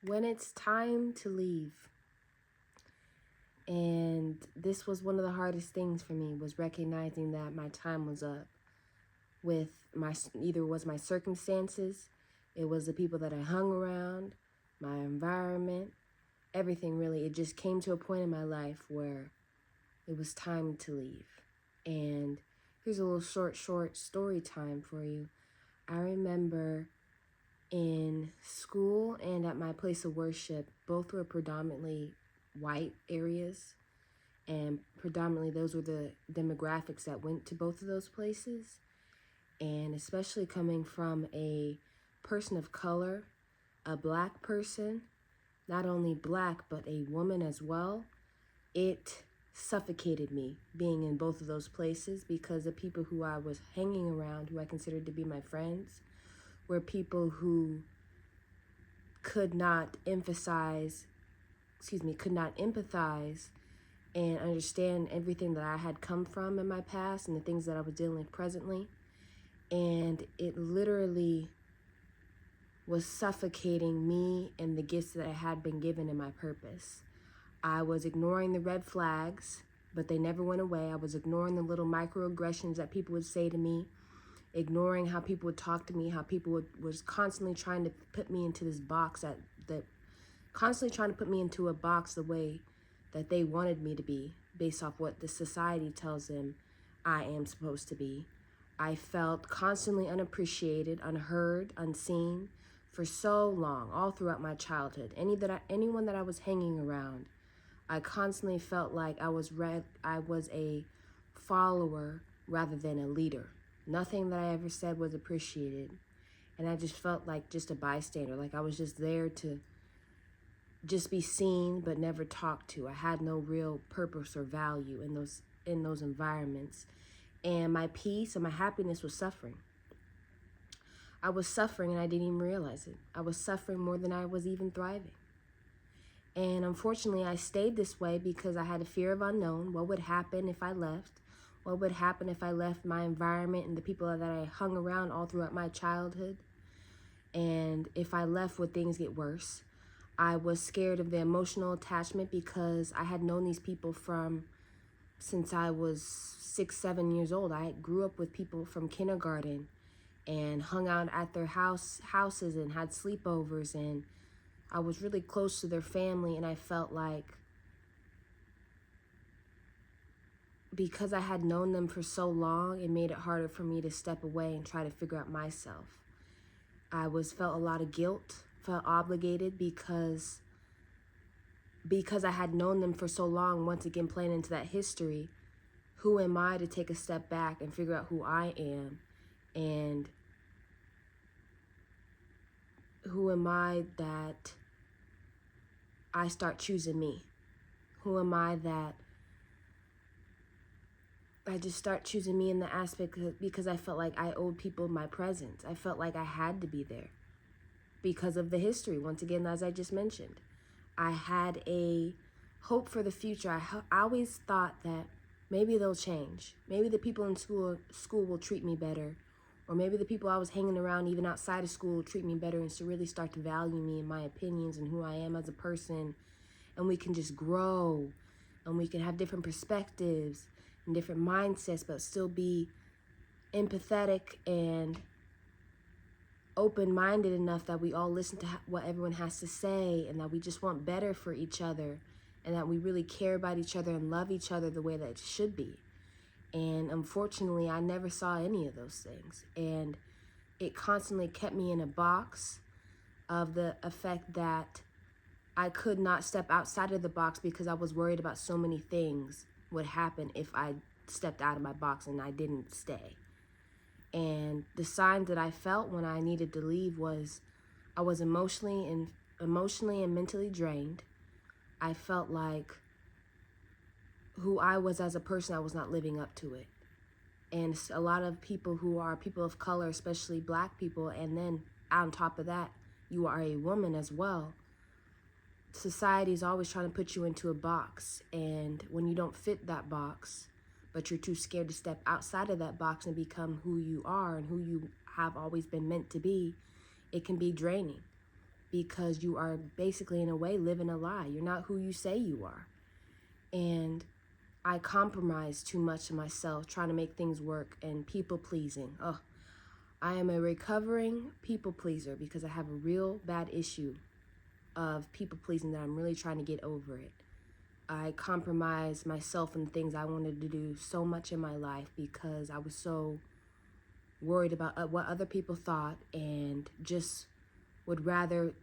when it's time to leave. And this was one of the hardest things for me, was recognizing that my time was up with either was my circumstances, it was the people that I hung around, my environment, everything really. It just came to a point in my life where it was time to leave. And here's a little short story time for you. I remember in school and at my place of worship, both were predominantly white areas, and predominantly those were the demographics that went to both of those places. And especially coming from a person of color, a black person, not only black, but a woman as well, it suffocated me being in both of those places, because the people who I was hanging around, who I considered to be my friends, were people who could not empathize and understand everything that I had come from in my past and the things that I was dealing with presently. And it literally was suffocating me and the gifts that I had been given in my purpose. I was ignoring the red flags, but they never went away. I was ignoring the little microaggressions that people would say to me, ignoring how people would talk to me, how people was constantly trying to put me into this box, constantly trying to put me into a box the way that they wanted me to be, based off what the society tells them I am supposed to be. I felt constantly unappreciated, unheard, unseen for so long, all throughout my childhood. Anyone that I was hanging around, I constantly felt like I was a follower rather than a leader. Nothing that I ever said was appreciated. And I just felt like just a bystander, like I was just there to just be seen but never talked to. I had no real purpose or value in those environments. And my peace and my happiness was suffering. I was suffering and I didn't even realize it. I was suffering more than I was even thriving. And unfortunately, I stayed this way because I had a fear of unknown. What would happen if I left? What would happen if I left my environment and the people that I hung around all throughout my childhood? And if I left, would things get worse? I was scared of the emotional attachment because I had known these people since I was 6, 7 years old. I grew up with people from kindergarten and hung out at their houses and had sleepovers, and I was really close to their family. And I felt like because I had known them for so long, it made it harder for me to step away and try to figure out myself. I felt a lot of guilt, felt obligated because I had known them for so long. Once again, playing into that history, who am I to take a step back and figure out who I am? And who am I that I start choosing me? Who am I that I just start choosing me in the aspect because I felt like I owed people my presence. I felt like I had to be there because of the history. Once again, as I just mentioned, I had a hope for the future. I always thought that maybe they'll change. Maybe the people in school will treat me better. Or maybe the people I was hanging around even outside of school will treat me better and to really start to value me and my opinions and who I am as a person. And we can just grow and we can have different perspectives and different mindsets, but still be empathetic and open-minded enough that we all listen to what everyone has to say, and that we just want better for each other, and that we really care about each other and love each other the way that it should be. And unfortunately, I never saw any of those things. And it constantly kept me in a box of the effect that I could not step outside of the box because I was worried about so many things would happen if I stepped out of my box and I didn't stay. And the sign that I felt when I needed to leave was I was emotionally and mentally drained. I felt like who I was as a person, I was not living up to it. And a lot of people who are people of color, especially black people, and then on top of that, you are a woman as well. Society is always trying to put you into a box, and when you don't fit that box, but you're too scared to step outside of that box and become who you are and who you have always been meant to be, it can be draining. because you are basically, in a way, living a lie. You're not who you say you are. And I compromise too much of myself, trying to make things work, and people pleasing. Oh, I am a recovering people pleaser because I have a real bad issue of people pleasing that I'm really trying to get over it. I compromise myself and things I wanted to do so much in my life because I was so worried about what other people thought, and just I would rather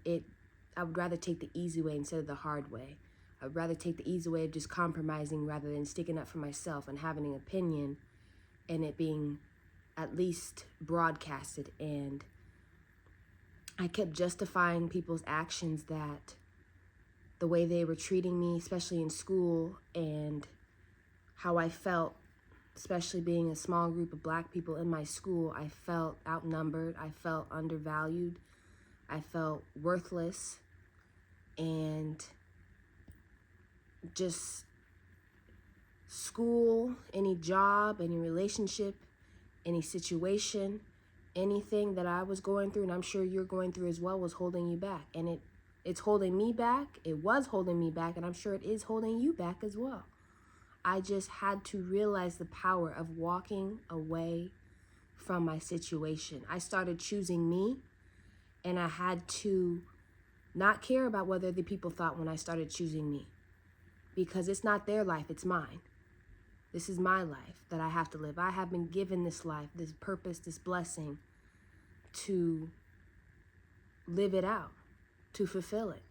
take the easy way instead of the hard way. I would rather take the easy way of just compromising rather than sticking up for myself and having an opinion and it being at least broadcasted. And I kept justifying people's actions, that the way they were treating me, especially in school, and how I felt, especially being a small group of Black people in my school. I felt outnumbered. I felt undervalued. I felt worthless. And just school, any job, any relationship, any situation, anything that I was going through, and I'm sure you're going through as well, was holding you back. And it's holding me back. It was holding me back, and I'm sure it is holding you back as well. I just had to realize the power of walking away from my situation. I started choosing me, and I had to not care about what other people thought when I started choosing me, because it's not their life, it's mine. This is my life that I have to live. I have been given this life, this purpose, this blessing to live it out, to fulfill it.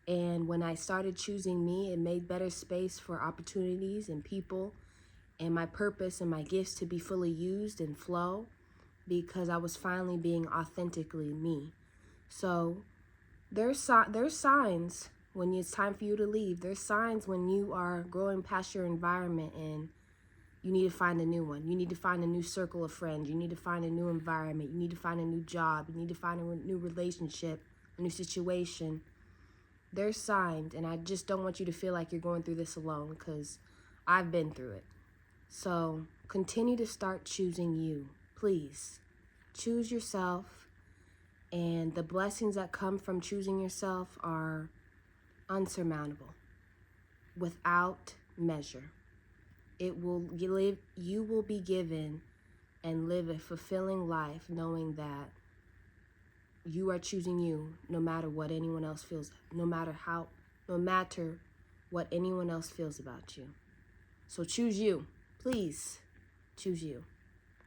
And when I started choosing me, it made better space for opportunities and people and my purpose and my gifts to be fully used and flow, because I was finally being authentically me. So there's signs when it's time for you to leave. There's signs when you are growing past your environment and you need to find a new one. You need to find a new circle of friends. You need to find a new environment. You need to find a new job. You need to find a new relationship, a new situation. There's signs, and I just don't want you to feel like you're going through this alone, because I've been through it. So continue to start choosing you. Please choose yourself, and the blessings that come from choosing yourself are unsurmountable, without measure. You will be given and live a fulfilling life knowing that you are choosing you, no matter what anyone else feels, no matter what anyone else feels about you. So choose you. Please choose you.